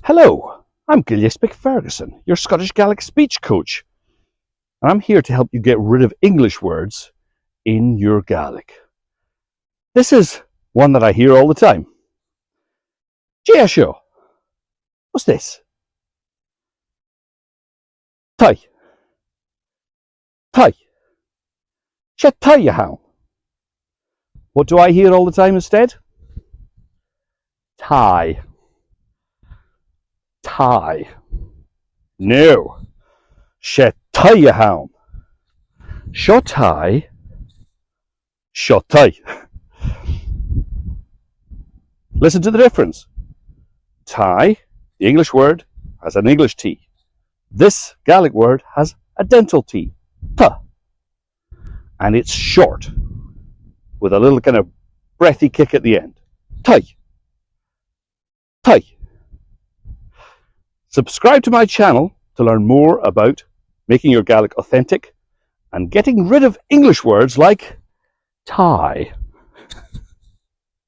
Hello, I'm Gillies Ferguson, your Scottish Gaelic speech coach, and I'm here to help you get rid of English words in your Gaelic. This is one that I hear all the time. Seo. What's this? TAIGH. TAIGH. She TAIGH how? What do I hear all the time instead? TAIGH. TAIGH. No. She TAIGH how? Seo TAIGH. Seo TAIGH. Listen to the difference. TAIGH, the English word, has an English T. This Gaelic word has a dental T. T. And it's short, with a little kind of breathy kick at the end. TAIGH. TAIGH. Subscribe to my channel to learn more about making your Gaelic authentic and getting rid of English words like tie.